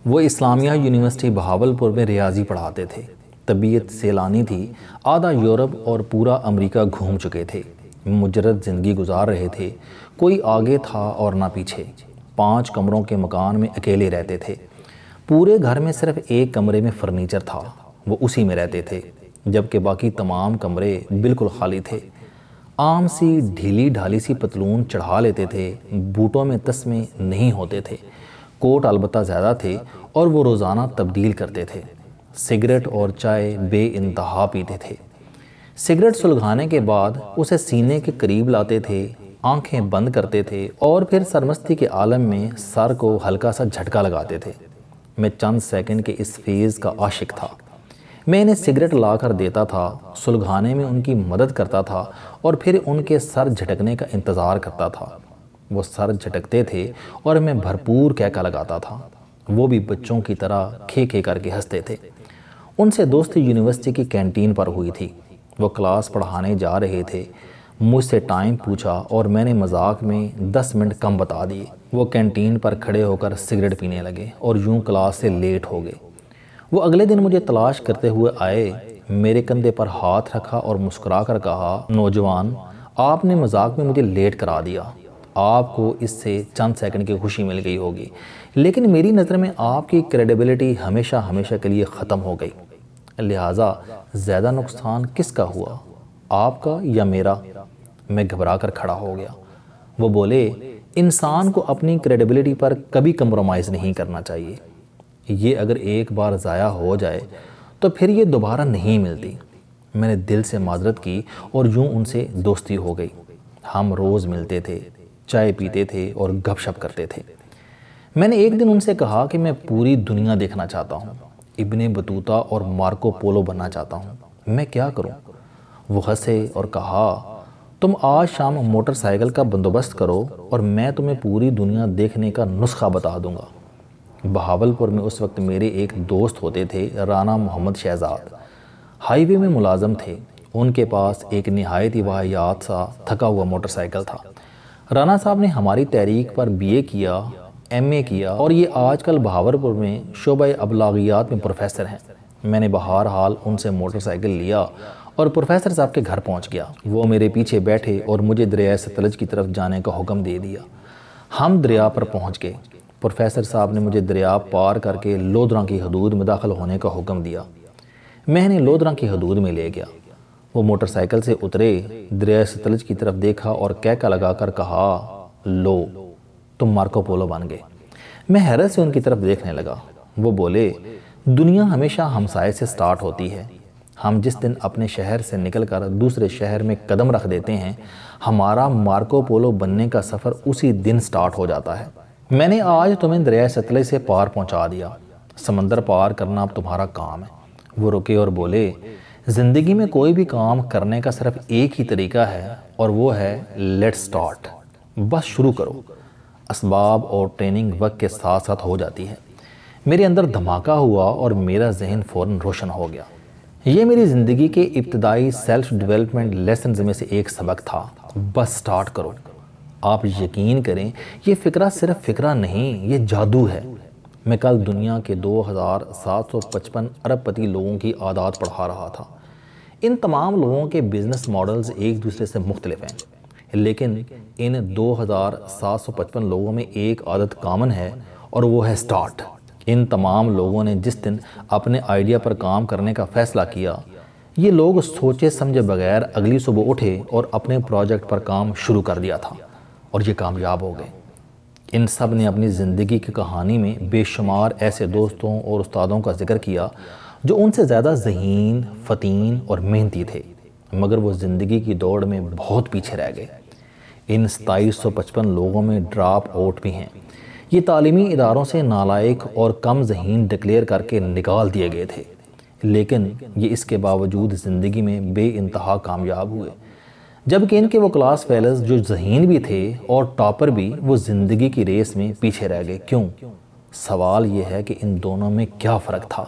وہ اسلامیہ یونیورسٹی بہاولپور میں ریاضی پڑھاتے تھے۔ طبیعت سیلانی تھی، آدھا یورپ اور پورا امریکہ گھوم چکے تھے، مجرد زندگی گزار رہے تھے، کوئی آگے تھا اور نہ پیچھے۔ 5 کمروں کے مکان میں اکیلے رہتے تھے، پورے گھر میں صرف ایک کمرے میں فرنیچر تھا، وہ اسی میں رہتے تھے، جبکہ باقی تمام کمرے بالکل خالی تھے۔ عام سی ڈھیلی ڈھالی سی پتلون چڑھا لیتے تھے، بوٹوں میں تسمے نہیں ہوتے تھے، کوٹ البتہ زیادہ تھے اور وہ روزانہ تبدیل کرتے تھے۔ سگریٹ اور چائے بے انتہا پیتے تھے۔ سگریٹ سلگھانے کے بعد اسے سینے کے قریب لاتے تھے، آنکھیں بند کرتے تھے اور پھر سرمستی کے عالم میں سر کو ہلکا سا جھٹکا لگاتے تھے۔ میں چند سیکنڈ کے اس فیز کا عاشق تھا۔ میں انہیں سگریٹ لا کر دیتا تھا، سلگھانے میں ان کی مدد کرتا تھا اور پھر ان کے سر جھٹکنے کا انتظار کرتا تھا۔ وہ سر جھٹکتے تھے اور میں بھرپور کہکا لگاتا تھا، وہ بھی بچوں کی طرح کھے کھے کر کے ہنستے تھے۔ ان سے دوستی یونیورسٹی کی کینٹین پر ہوئی تھی۔ وہ کلاس پڑھانے جا رہے تھے، مجھ سے ٹائم پوچھا اور میں نے مذاق میں 10 منٹ کم بتا دیے۔ وہ کینٹین پر کھڑے ہو کر سگریٹ پینے لگے اور یوں کلاس سے لیٹ ہو گئے۔ وہ اگلے دن مجھے تلاش کرتے ہوئے آئے، میرے کندھے پر ہاتھ رکھا اور مسکرا کر کہا، نوجوان، آپ نے مذاق میں مجھے لیٹ کرا دیا۔ آپ کو اس سے چند سیکنڈ کی خوشی مل گئی ہوگی، لیکن میری نظر میں آپ کی کریڈیبلٹی ہمیشہ ہمیشہ کے لیے ختم ہو گئی۔ لہٰذا زیادہ نقصان کس کا ہوا، آپ کا یا میرا؟ میں گھبرا کر کھڑا ہو گیا۔ وہ بولے، انسان کو اپنی کریڈیبلٹی پر کبھی کمپرومائز نہیں کرنا چاہیے، یہ اگر ایک بار ضائع ہو جائے تو پھر یہ دوبارہ نہیں ملتی۔ میں نے دل سے معذرت کی اور یوں ان سے دوستی ہو گئی۔ ہم روز ملتے تھے، چائے پیتے تھے اور گپ شپ کرتے تھے۔ میں نے ایک دن ان سے کہا کہ میں پوری دنیا دیکھنا چاہتا ہوں، ابن بطوطہ اور مارکو پولو بننا چاہتا ہوں، میں کیا کروں؟ وہ ہنسے اور کہا، تم آج شام موٹر سائیکل کا بندوبست کرو اور میں تمہیں پوری دنیا دیکھنے کا نسخہ بتا دوں گا۔ بہاولپور میں اس وقت میرے ایک دوست ہوتے تھے، رانا محمد شہزاد، ہائی وے میں ملازم تھے۔ ان کے پاس ایک نہایت ہی واحیات سا تھکا ہوا موٹر سائیکل تھا۔ رانا صاحب نے ہماری تحریک پر BA کیا، MA کیا اور یہ آج کل بہاولپور میں شعبہ ابلاغیات میں پروفیسر ہیں۔ میں نے بہرحال ان سے موٹر سائیکل لیا اور پروفیسر صاحب کے گھر پہنچ گیا۔ وہ میرے پیچھے بیٹھے اور مجھے دریائے ستلج کی طرف جانے کا حکم دے دیا۔ ہم دریا پر پہنچ گئے۔ پروفیسر صاحب نے مجھے دریا پار کر کے لودھراں کی حدود میں داخل ہونے کا حکم دیا۔ میں نے لودھراں کی حدود میں لے گیا۔ وہ موٹر سائیکل سے اترے، دریائے ستلج کی طرف دیکھا اور کہکا لگا کر کہا، لو، تم مارکو پولو بن گئے۔ میں حیرت سے ان کی طرف دیکھنے لگا۔ وہ بولے، دنیا ہمیشہ ہمسائے سے سٹارٹ ہوتی ہے۔ ہم جس دن اپنے شہر سے نکل کر دوسرے شہر میں قدم رکھ دیتے ہیں، ہمارا مارکو پولو بننے کا سفر اسی دن سٹارٹ ہو جاتا ہے۔ میں نے آج تمہیں دریائے ستلج سے پار پہنچا دیا، سمندر پار کرنا اب تمہارا کام ہے۔ وہ رکے اور بولے، زندگی میں کوئی بھی کام کرنے کا صرف ایک ہی طریقہ ہے اور وہ ہے لیٹ سٹارٹ، بس شروع کرو۔ اسباب اور ٹریننگ وقت کے ساتھ ساتھ ہو جاتی ہے۔ میرے اندر دھماکہ ہوا اور میرا ذہن فوراً روشن ہو گیا۔ یہ میری زندگی کے ابتدائی سیلف ڈیولپمنٹ لیسنز میں سے ایک سبق تھا، بس سٹارٹ کرو۔ آپ یقین کریں، یہ فکرہ صرف فکرہ نہیں، یہ جادو ہے۔ میں کل دنیا کے 2755 ارب پتی لوگوں کی عادات پڑھا رہا تھا۔ ان تمام لوگوں کے بزنس ماڈلز ایک دوسرے سے مختلف ہیں، لیکن ان 2755 لوگوں میں ایک عادت کامن ہے اور وہ ہے سٹارٹ۔ ان تمام لوگوں نے جس دن اپنے آئیڈیا پر کام کرنے کا فیصلہ کیا، یہ لوگ سوچے سمجھے بغیر اگلی صبح اٹھے اور اپنے پروجیکٹ پر کام شروع کر دیا تھا اور یہ کامیاب ہو گئے۔ ان سب نے اپنی زندگی کی کہانی میں بے شمار ایسے دوستوں اور استادوں کا ذکر کیا جو ان سے زیادہ ذہین، فطین اور محنتی تھے، مگر وہ زندگی کی دوڑ میں بہت پیچھے رہ گئے۔ ان 2755 لوگوں میں ڈراپ آؤٹ بھی ہیں۔ یہ تعلیمی اداروں سے نالائق اور کم ذہین ڈکلیئر کر کے نکال دیے گئے تھے، لیکن یہ اس کے باوجود زندگی میں بے انتہا کامیاب ہوئے، جبکہ ان کے وہ کلاس فیلز جو ذہین بھی تھے اور ٹاپر بھی، وہ زندگی کی ریس میں پیچھے رہ گئے۔ کیوں؟ سوال یہ ہے کہ ان دونوں میں کیا فرق تھا؟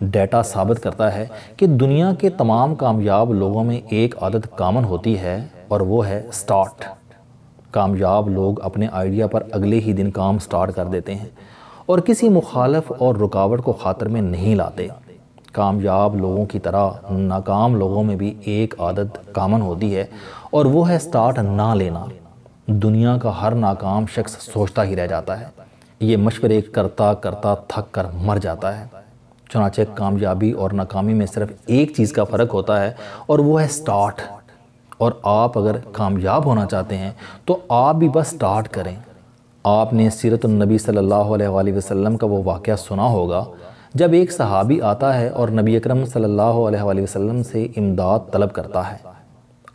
ڈیٹا ثابت کرتا ہے کہ دنیا کے تمام کامیاب لوگوں میں ایک عادت کامن ہوتی ہے اور وہ ہے سٹارٹ۔ کامیاب لوگ اپنے آئیڈیا پر اگلے ہی دن کام سٹارٹ کر دیتے ہیں اور کسی مخالف اور رکاوٹ کو خاطر میں نہیں لاتے۔ کامیاب لوگوں کی طرح ناکام لوگوں میں بھی ایک عادت کامن ہوتی ہے، اور وہ ہے سٹارٹ نہ لینا۔ دنیا کا ہر ناکام شخص سوچتا ہی رہ جاتا ہے، یہ مشورے کرتا کرتا تھک کر مر جاتا ہے۔ چنانچہ کامیابی اور ناکامی میں صرف ایک چیز کا فرق ہوتا ہے، اور وہ ہے سٹارٹ۔ اور آپ اگر کامیاب ہونا چاہتے ہیں تو آپ بھی بس سٹارٹ کریں۔ آپ نے سیرت النبی صلی اللہ علیہ وآلہ وسلم کا وہ واقعہ سنا ہوگا جب ایک صحابی آتا ہے اور نبی اکرم صلی اللہ علیہ وآلہ وسلم سے امداد طلب کرتا ہے۔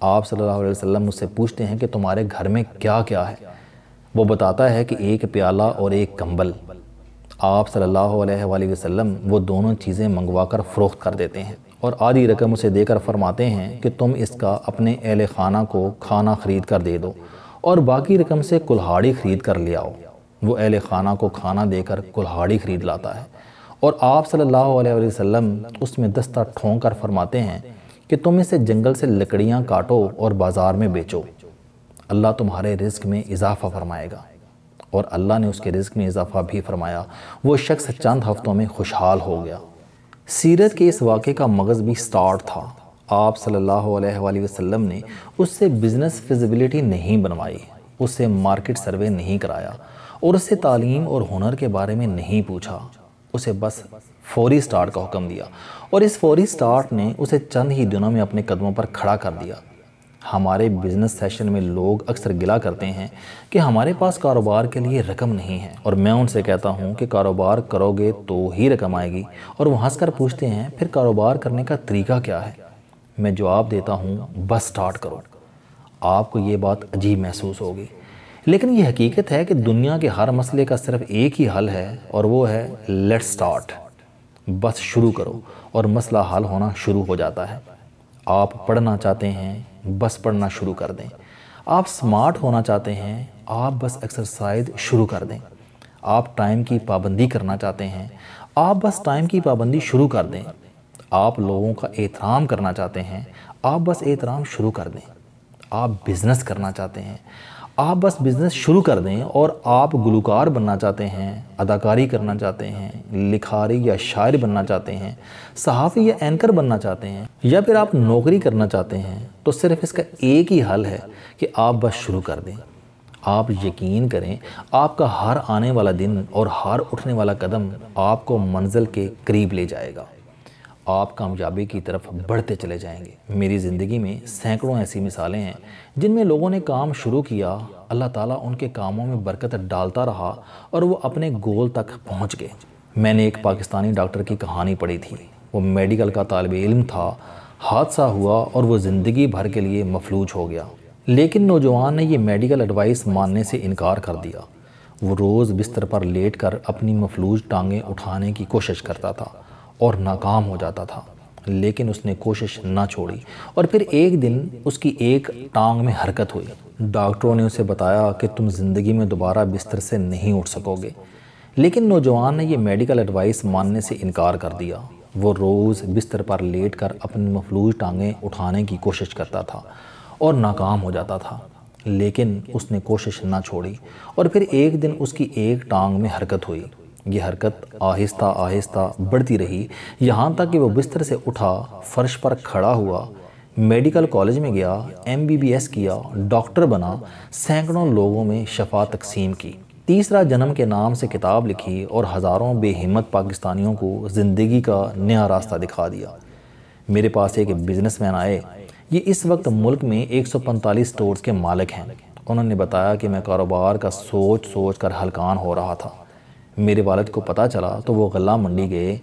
آپ صلی اللہ علیہ وسلم اس سے پوچھتے ہیں کہ تمہارے گھر میں کیا کیا ہے؟ وہ بتاتا ہے کہ ایک پیالہ اور ایک کمبل۔ آپ صلی اللہ علیہ وآلہ وسلم وہ دونوں چیزیں منگوا کر فروخت کر دیتے ہیں اور آدھی رقم اسے دے کر فرماتے ہیں کہ تم اس کا اپنے اہل خانہ کو کھانا خرید کر دے دو اور باقی رقم سے کلہاڑی خرید کر لے آؤ۔ وہ اہل خانہ کو کھانا دے کر کلہاڑی خرید لاتا ہے، اور آپ صلی اللہ علیہ وآلہ وسلم اس میں دستہ ٹھونک کر فرماتے ہیں کہ تم اسے جنگل سے لکڑیاں کاٹو اور بازار میں بیچو، اللہ تمہارے رزق میں اضافہ فرمائے گا۔ اور اللہ نے اس کے رزق میں اضافہ بھی فرمایا۔ وہ شخص چند ہفتوں میں خوشحال ہو گیا۔ سیرت کے اس واقعے کا مغز بھی سٹارٹ تھا۔ آپ صلی اللہ علیہ وآلہ وسلم نے اس سے بزنس فیزیبلٹی نہیں بنوائی، اس سے مارکیٹ سروے نہیں کرایا، اور اس سے تعلیم اور ہنر کے بارے میں نہیں پوچھا۔ اسے بس فوری سٹارٹ کا حکم دیا، اور اس فوری سٹارٹ نے اسے چند ہی دنوں میں اپنے قدموں پر کھڑا کر دیا۔ ہمارے بزنس سیشن میں لوگ اکثر گلا کرتے ہیں کہ ہمارے پاس کاروبار کے لیے رقم نہیں ہے، اور میں ان سے کہتا ہوں کہ کاروبار کرو گے تو ہی رقم آئے گی، اور وہ ہنس کر پوچھتے ہیں پھر کاروبار کرنے کا طریقہ کیا ہے؟ میں جواب دیتا ہوں بس سٹارٹ کرو۔ آپ کو یہ بات عجیب محسوس ہوگی، لیکن یہ حقیقت ہے کہ دنیا کے ہر مسئلے کا صرف ایک ہی حل ہے، اور وہ ہے لیٹس سٹارٹ۔ بس شروع کرو اور مسئلہ حل ہونا شروع ہو جاتا ہے۔ آپ پڑھنا چاہتے ہیں، بس پڑھنا شروع کر دیں۔ آپ سمارٹ ہونا چاہتے ہیں، آپ بس ایکسرسائز شروع کر دیں۔ آپ ٹائم کی پابندی کرنا چاہتے ہیں، آپ بس ٹائم کی پابندی شروع کر دیں۔ آپ لوگوں کا احترام کرنا چاہتے ہیں، آپ بس احترام شروع کر دیں۔ آپ بزنس کرنا چاہتے ہیں، آپ بس بزنس شروع کر دیں۔ اور آپ گلوکار بننا چاہتے ہیں، اداکاری کرنا چاہتے ہیں، لکھاری یا شاعر بننا چاہتے ہیں، صحافی یا اینکر بننا چاہتے ہیں، یا پھر آپ نوکری کرنا چاہتے ہیں، تو صرف اس کا ایک ہی حل ہے کہ آپ بس شروع کر دیں۔ آپ یقین کریں، آپ کا ہر آنے والا دن اور ہر اٹھنے والا قدم آپ کو منزل کے قریب لے جائے گا۔ آپ کامیابی کی طرف بڑھتے چلے جائیں گے۔ میری زندگی میں سینکڑوں ایسی مثالیں ہیں جن میں لوگوں نے کام شروع کیا، اللہ تعالیٰ ان کے کاموں میں برکت ڈالتا رہا اور وہ اپنے گول تک پہنچ گئے۔ میں نے ایک پاکستانی ڈاکٹر کی کہانی پڑھی تھی۔ وہ میڈیکل کا طالب علم تھا، حادثہ ہوا اور وہ زندگی بھر کے لیے مفلوج ہو گیا، لیکن نوجوان نے یہ میڈیکل ایڈوائس ماننے سے انکار کر دیا۔ وہ روز بستر پر لیٹ کر اپنی مفلوج ٹانگیں اٹھانے کی کوشش کرتا تھا اور ناکام ہو جاتا تھا، لیکن اس نے کوشش نہ چھوڑی، اور پھر ایک دن اس کی ایک ٹانگ میں حرکت ہوئی۔ ڈاکٹروں نے اسے بتایا کہ تم زندگی میں دوبارہ بستر سے نہیں اٹھ سکو گے، لیکن نوجوان نے یہ میڈیکل ایڈوائس ماننے سے انکار کر دیا۔ وہ روز بستر پر لیٹ کر اپنی مفلوج ٹانگیں اٹھانے کی کوشش کرتا تھا اور ناکام ہو جاتا تھا، لیکن اس نے کوشش نہ چھوڑی، اور پھر ایک دن اس کی ایک ٹانگ میں حرکت ہوئی۔ یہ حرکت آہستہ آہستہ بڑھتی رہی، یہاں تک کہ وہ بستر سے اٹھا، فرش پر کھڑا ہوا، میڈیکل کالج میں گیا، MBBS کیا، ڈاکٹر بنا، سینکڑوں لوگوں میں شفا تقسیم کی، تیسرا جنم کے نام سے کتاب لکھی، اور ہزاروں بے ہمت پاکستانیوں کو زندگی کا نیا راستہ دکھا دیا۔ میرے پاس ایک بزنس مین آئے، یہ اس وقت ملک میں 145 سٹورز کے مالک ہیں۔ انہوں نے بتایا کہ میں کاروبار کا سوچ سوچ کر ہلکان ہو رہا تھا۔ میرے والد کو پتہ چلا تو وہ غلہ منڈی گئے،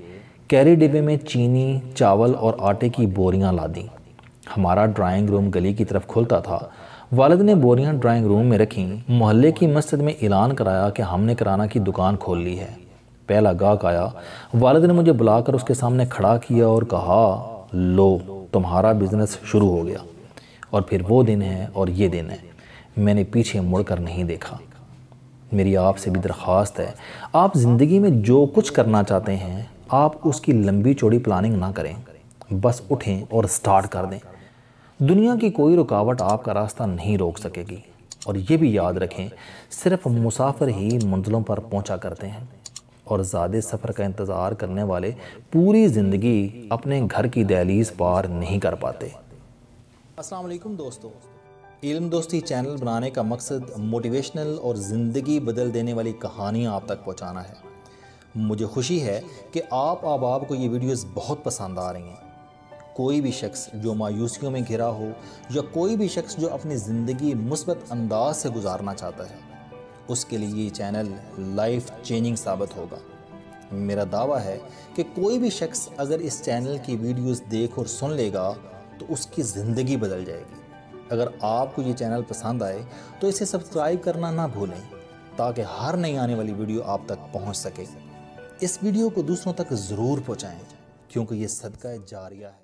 کیری ڈبے میں چینی، چاول اور آٹے کی بوریاں لا دیں۔ ہمارا ڈرائنگ روم گلی کی طرف کھلتا تھا۔ والد نے بوریاں ڈرائنگ روم میں رکھیں، محلے کی مسجد میں اعلان کرایا کہ ہم نے کرانہ کی دکان کھول لی ہے۔ پہلا گاہک آیا، والد نے مجھے بلا کر اس کے سامنے کھڑا کیا اور کہا، لو تمہارا بزنس شروع ہو گیا۔ اور پھر وہ دن ہے اور یہ دن ہے، میں نے پیچھے مڑ کر نہیں دیکھا۔ میری آپ سے بھی درخواست ہے، آپ زندگی میں جو کچھ کرنا چاہتے ہیں، آپ اس کی لمبی چوڑی پلاننگ نہ کریں، بس اٹھیں اور سٹارٹ کر دیں۔ دنیا کی کوئی رکاوٹ آپ کا راستہ نہیں روک سکے گی، اور یہ بھی یاد رکھیں، صرف مسافر ہی منزلوں پر پہنچا کرتے ہیں۔ اور زیادہ سفر کا انتظار کرنے والے پوری زندگی اپنے گھر کی دہلیز پار نہیں کر پاتے۔ السلام علیکم دوستو، علم دوستی چینل بنانے کا مقصد موٹیویشنل اور زندگی بدل دینے والی کہانیاں آپ تک پہنچانا ہے۔ مجھے خوشی ہے کہ آپ احباب کو یہ ویڈیوز بہت پسند آ رہی ہیں۔ کوئی بھی شخص جو مایوسیوں میں گھرا ہو یا کوئی بھی شخص جو اپنی زندگی مثبت انداز سے گزارنا چاہتا ہے، اس کے لیے یہ چینل لائف چینجنگ ثابت ہوگا۔ میرا دعویٰ ہے کہ کوئی بھی شخص اگر اس چینل کی ویڈیوز دیکھ اور سن لے گا تو اس کی زندگی بدل جائے گی۔ اگر آپ کو یہ چینل پسند آئے تو اسے سبسکرائب کرنا نہ بھولیں تاکہ ہر نئی آنے والی ویڈیو آپ تک پہنچ سکے۔ اس ویڈیو کو دوسروں تک ضرور پہنچائیں کیونکہ یہ صدقہ جاریہ ہے۔